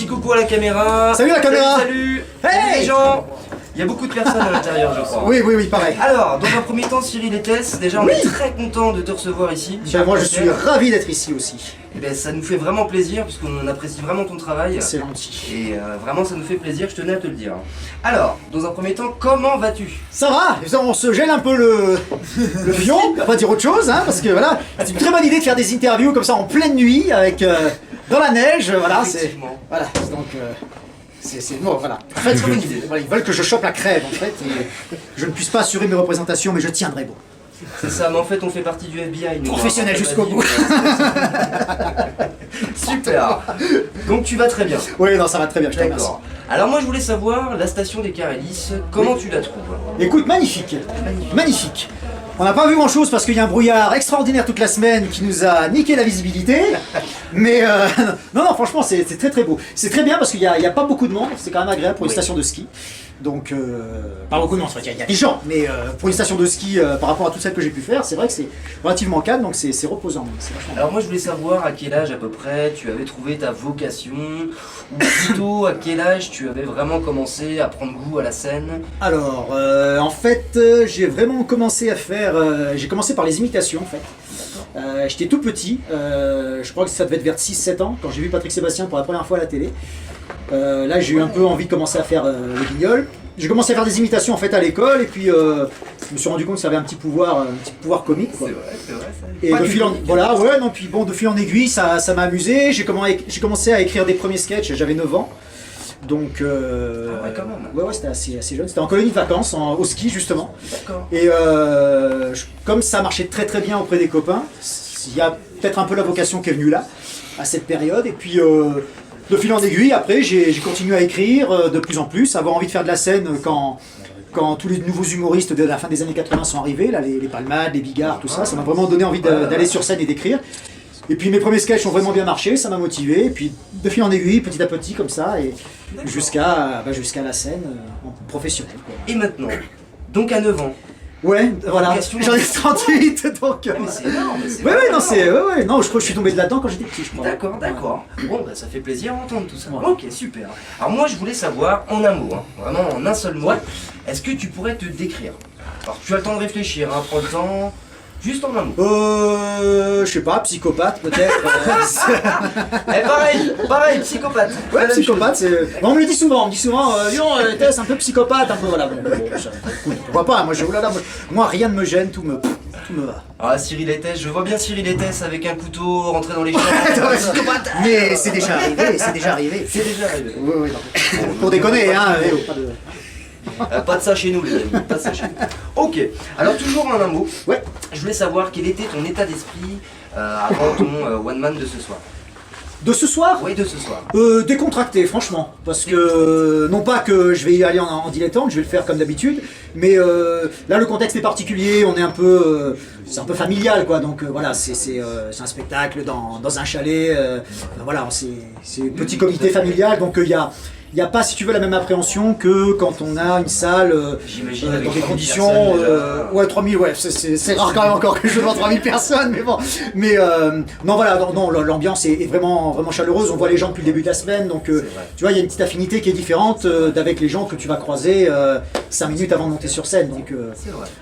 petit coucou à la caméra. Salut la caméra. Salut. Hey les gens. Il y a beaucoup de personnes à l'intérieur, je crois. Oui, pareil. Alors, dans un premier temps, Cyril et Tess, déjà on est très content de te recevoir ici. Moi je suis ravi d'être ici aussi. Et ben, ça nous fait vraiment plaisir, puisqu'on apprécie vraiment ton travail. C'est gentil. Et vraiment, ça nous fait plaisir, je tenais à te le dire. Alors, dans un premier temps, comment vas-tu? Ça va, on se gèle un peu le fion, on va pas dire autre chose, hein, parce que voilà, c'est une très bonne idée de faire des interviews comme ça en pleine nuit, avec dans la neige, voilà, c'est... Voilà, donc... C'est bon, voilà. En fait, voilà, ils veulent que je chope la crève, en fait, et je ne puisse pas assurer mes représentations, mais je tiendrai bon. C'est ça, mais en fait, on fait partie du FBI. Nous, professionnel jusqu'au bout. Super. Donc, tu vas très bien. Oui, non, ça va très bien, je te remercie. Alors, moi, je voulais savoir, la station des Carélis, comment tu la trouves? Écoute, magnifique. Magnifique. On n'a pas vu grand chose parce qu'il y a un brouillard extraordinaire toute la semaine qui nous a niqué la visibilité. Mais non, franchement, c'est très très beau. C'est très bien parce qu'il n'y a pas beaucoup de monde. C'est quand même agréable pour une station de ski. Donc, pas beaucoup de monde, il y a des gens. Mais pour une station de ski, par rapport à tout celle que j'ai pu faire, c'est vrai que c'est relativement calme. Donc, c'est reposant. Alors, moi, je voulais savoir à quel âge à peu près tu avais trouvé ta vocation. Ou plutôt, à quel âge tu avais vraiment commencé à prendre goût à la scène. Alors, en fait, j'ai vraiment commencé à faire... j'ai commencé par les imitations, en fait. J'étais tout petit, je crois que ça devait être vers 6-7 ans, quand j'ai vu Patrick Sébastien pour la première fois à la télé. Là, j'ai eu un peu envie de commencer à faire le guignol. J'ai commencé à faire des imitations en fait à l'école, et puis je me suis rendu compte que ça avait un petit pouvoir comique, quoi. C'est vrai, ça. Et de fil en... Voilà, ouais, non, puis bon, de fil en aiguille, ça m'a amusé. J'ai commencé à écrire des premiers sketchs, j'avais 9 ans. Donc, ouais, quand même. Ouais, c'était assez jeune. C'était en colonie de vacances, au ski justement. D'accord. Et comme ça marchait très très bien auprès des copains, il y a peut-être un peu la vocation qui est venue là, à cette période. Et puis, de fil en aiguille, après, j'ai continué à écrire de plus en plus, avoir envie de faire de la scène quand tous les nouveaux humoristes de la fin des années 80 sont arrivés, là, les Palmades, les Bigards, tout ça. Ça m'a vraiment donné envie d'aller sur scène et d'écrire. Et puis mes premiers sketchs ont vraiment bien marché, ça m'a motivé, et puis de fil en aiguille, petit à petit comme ça, et jusqu'à la scène professionnelle, quoi. Et maintenant, donc à 9 ans. Ouais, voilà, j'en ai 38, donc... Mais c'est énorme, non, je crois que je suis tombé de là-dedans quand j'étais petit, je crois. D'accord. Bon, bah, ça fait plaisir d'entendre tout ça. Ouais. Ok, super. Alors moi, je voulais savoir, en un mot, hein, vraiment en un seul mot, est-ce que tu pourrais te décrire? Alors tu as le temps de réfléchir, hein, prends le temps... Juste en un mot. Je sais pas, psychopathe peut-être. pareil, psychopathe. Ouais, psychopathe, c'est... Bon, on me le dit souvent, Lyon, Tess, un peu psychopathe, un peu, voilà. Bon, pourquoi pas, moi rien ne me gêne, tout me va. Ah, Cyril et Tess, je vois bien Cyril et Tess avec un couteau rentrer dans les champs. Mais c'est déjà arrivé. Oui, non. Pour déconner, hein, pas de... Pas de ça chez nous, les amis, pas de ça chez nous. Ok, alors toujours en un mot, ouais. Je voulais savoir quel était ton état d'esprit avant ton one man de ce soir. De ce soir? Oui, de ce soir. Décontracté, franchement. Parce que, non pas que je vais y aller en dilettante, je vais le faire comme d'habitude, mais là le contexte est particulier, on est un peu... c'est un peu familial, quoi, donc voilà, c'est un spectacle dans un chalet, voilà, c'est petit comité familial, donc il n'y a pas, si tu veux, la même appréhension que quand on a une salle dans des conditions... ouais, 3000, ouais, c'est rare quand même encore que je vois 3000 personnes, mais bon. Mais non, voilà, non, l'ambiance est vraiment, vraiment chaleureuse. On voit les gens depuis le début de la semaine, donc tu vois, il y a une petite affinité qui est différente d'avec les gens que tu vas croiser 5 minutes avant de monter sur scène.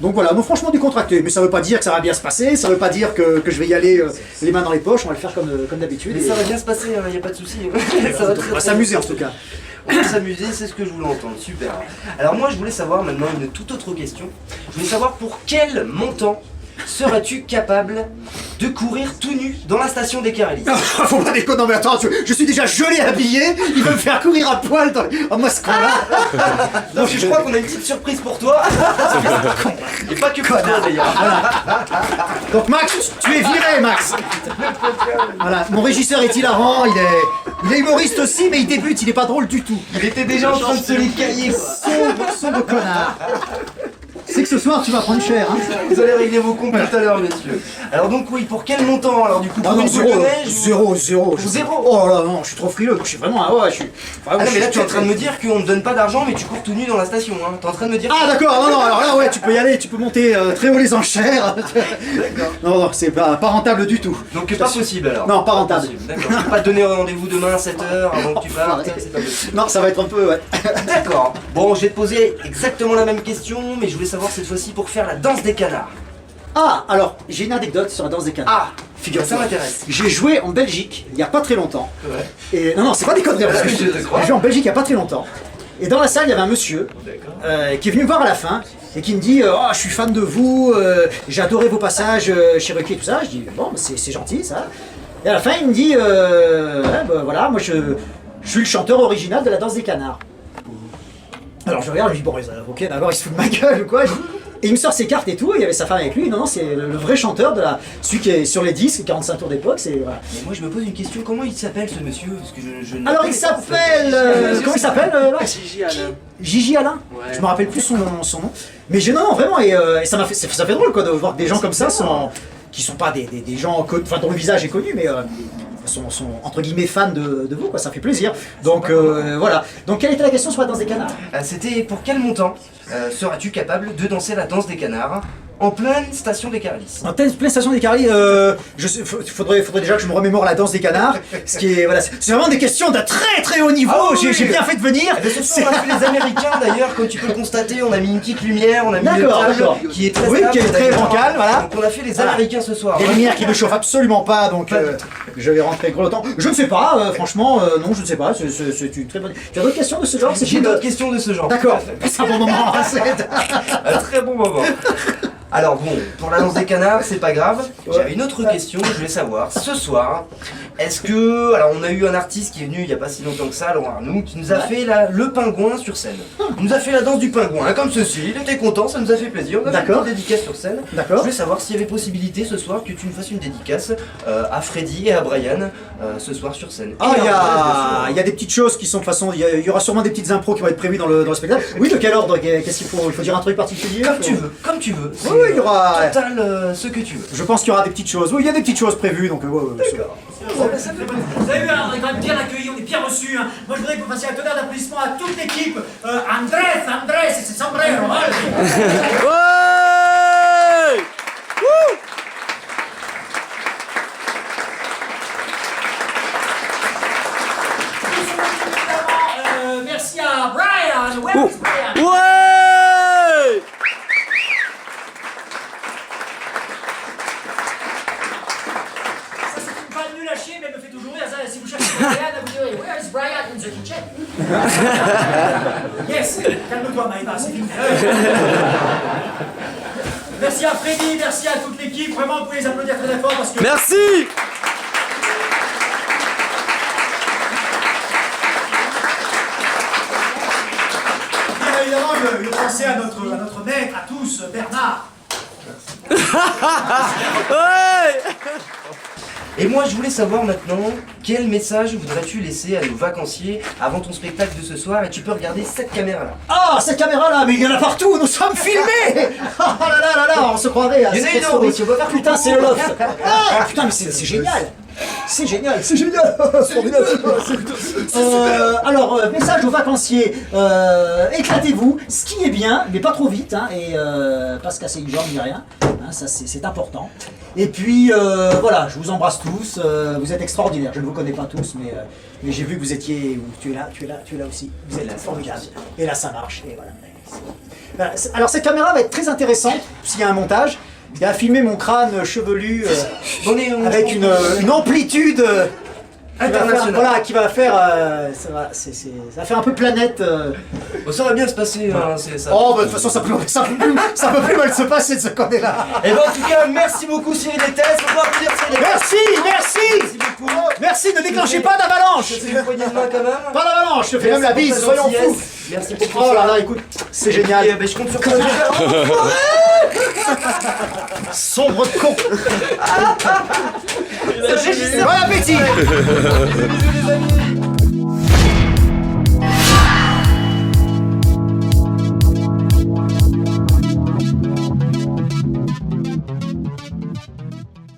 Donc voilà, non, franchement décontracté, mais ça veut pas dire que ça va bien se passer, ça veut pas dire que je vais y aller les mains dans les poches, on va le faire comme d'habitude. Mais ça va bien se passer, il n'y a pas de souci. On va s'amuser en tout cas. On va s'amuser, c'est ce que je voulais entendre, super. Alors moi je voulais savoir maintenant une toute autre question. Je voulais savoir pour quel montant serais-tu capable de courir tout nu dans la station des Carélis? Faut pas déconner, non mais attends, je suis déjà gelé habillé, il veut me faire courir à poil dans... Oh, moi ce con-là. Donc je crois qu'on a une petite surprise pour toi. Et pas que pour toi d'ailleurs. Donc Max, tu es viré Max. Voilà, mon régisseur est hilarant, il est humoriste aussi, mais il débute, il est pas drôle du tout. Il était déjà en train de se les cailler. Sombre connard. c'est que ce soir tu vas prendre cher. Hein. Vous allez régler vos comptes tout à l'heure, messieurs. Alors donc oui, pour quel montant alors du coup? Ah pour non, une boule de neige zéro. Zéro. Oh là non, je suis trop frileux. Je suis vraiment. Ah ouais, je suis. Ah non, mais là tu es en train de me dire qu'on ne donne pas d'argent, mais tu cours tout nu dans la station. Hein. T'es en train de me dire. Ah d'accord, non, alors là ouais, tu peux y aller, tu peux monter très haut les enchères. D'accord. Non, c'est pas rentable du tout. Donc pas possible alors. Non, pas rentable. Possible. D'accord. Je peux pas te donner rendez-vous demain à 7h avant que tu partes. C'est pas possible. Non, ça va être un peu. Ouais. D'accord. Bon, je vais te poser exactement la même question, mais je voulais savoir cette fois-ci pour faire la danse des canards. Ah, alors, j'ai une anecdote sur la danse des canards. Ah, figure-toi, ça m'intéresse. J'ai joué en Belgique il y a pas très longtemps. Ouais. Et non, c'est pas des conneries. Parce que Je te crois. j'ai joué en Belgique il y a pas très longtemps. Et dans la salle, il y avait un monsieur qui est venu me voir à la fin et qui me dit oh, je suis fan de vous, j'ai adoré vos passages chez Rocky et tout ça. Je dis bon, bah, c'est gentil ça. Et à la fin, il me dit ouais, bah, voilà, moi je suis le chanteur original de la danse des canards. Alors je regarde, je dis bon, ok, d'abord il se fout de ma gueule ou quoi. Et il me sort ses cartes et tout, il y avait sa femme avec lui. Non, c'est le vrai chanteur de celui qui est sur les disques, 45 tours d'époque. Voilà. Mais moi je me pose une question, comment il s'appelle ce monsieur? Parce que je ne Alors il connais pas, en fait. s'appelle. Comment il s'appelle Gigi Alain. Gigi Alain. Ouais. Je me rappelle plus son nom. Mais non, vraiment, et ça fait drôle quoi, de voir que des gens comme ça qui sont pas des gens enfin, dont le visage est connu, mais sont entre guillemets fans de vous, quoi, ça fait plaisir. Donc voilà. Donc quelle était la question sur la danse des canards? C'était pour quel montant seras-tu capable de danser la danse des canards en pleine station des Caralis? En pleine station des Caralis, faudrait déjà que je me remémore la danse des canards. Ce qui est, voilà, c'est vraiment des questions d'un très très haut niveau. Ah oui. J'ai bien fait de venir. Eh ben, ce soir, on a fait les Américains d'ailleurs, comme tu peux le constater, on a mis une petite lumière, on a mis une D'accord, table d'accord. qui est très Oui, stable, qui est très d'ailleurs. bancale, voilà. Donc on a fait les Voilà. Américains ce soir. Des lumières qui ne chauffent absolument pas, donc je vais rentrer gros le temps. Je ne sais pas, franchement, non, je ne sais pas. C'est une très bonne. Tu as d'autres questions de ce genre? J'ai d'autres questions de ce genre. D'accord, c'est un bon moment. Un très bon moment. Alors bon, pour la danse des canards, c'est pas grave. J'avais une autre question, je voulais savoir, ce soir, est-ce que... Alors on a eu un artiste qui est venu il y a pas si longtemps que ça, Laurent Arnoux, qui nous a fait le pingouin sur scène. Il nous a fait la danse du pingouin, comme ceci, il était content, ça nous a fait plaisir, on a fait une D'accord. petite dédicace sur scène. D'accord. Je voulais savoir s'il y avait possibilité ce soir que tu nous fasses une dédicace à Freddy et à Brian ce soir sur scène. Ah, Et à il y a des petites choses qui sont de toute façon, il y aura sûrement des petites impros qui vont être prévues dans le spectacle. Oui, de quel ordre? Qu'est-ce qu'il faut? Il faut dire un truc particulier? Comme tu veux, comme tu veux. Oui, oui, il y aura. Total ce que tu veux. Je pense qu'il y aura des petites choses. Oui, il y a des petites choses prévues, donc D'accord. Vous avez vu, on est quand même bien accueillis, on est bien reçus. Hein. Moi, je voudrais que vous fassiez un tonnerre d'applaudissements à toute l'équipe. Andrés, et ses sombreros. Ouais! Wouh! Merci à Brian. Where is Brian? Ouais! Ça, c'est une balle nulle à chier, mais elle me fait toujours rire. Ça, si vous cherchez Brian, vous direz Where is Brian in the kitchen? Yes, calme-toi, Maïva, c'est fini. Merci à Freddy, merci à toute l'équipe. Vraiment, vous pouvez les applaudir très fort parce que. Merci! Bien évidemment, je pensais à notre maître, à tous, Bernard. Ouais! Et moi, je voulais savoir maintenant, quel message voudrais-tu laisser à nos vacanciers avant ton spectacle de ce soir? Et tu peux regarder cette caméra-là. Ah, cette caméra-là, mais il y en a partout, nous sommes filmés. Ah là là là là, on se croirait. Il y en a une autre aussi, on va faire Putain, coucou. c'est le loft. Ah, putain, mais c'est génial. C'est génial, c'est génial. Alors, message aux vacanciers, éclatez-vous, skiez bien, mais pas trop vite, hein, et pas se casser une jambe ni rien, hein, ça c'est important. Et puis voilà, je vous embrasse tous, vous êtes extraordinaires, je ne vous connais pas tous, mais j'ai vu que vous étiez, tu es là aussi, vous êtes formidable, et là ça marche, et voilà. Alors cette caméra va être très intéressante, s'il y a un montage. Il a filmé mon crâne chevelu avec une amplitude International. qui va faire ça va faire un peu planète. Bon, ça va bien se passer, hein, c'est ça. Oh, bah, de toute façon, ça peut plus mal se passer de ce côté-là. Et ben en tout cas, merci beaucoup Cyril Déteste, on peut applaudir Cyril Déteste. Merci beaucoup. Merci, ne déclenchez pas d'avalanche. C'est une poignée de main quand même. Pas d'avalanche, je te fais même la Merci bise, pour ta soyons fous. gentillesse. Merci pour tout Oh là ça. là, écoute, c'est génial. Et, ben, je compte sur toi. Sombre con. Ça fait Bon appétit. Bisous les amis.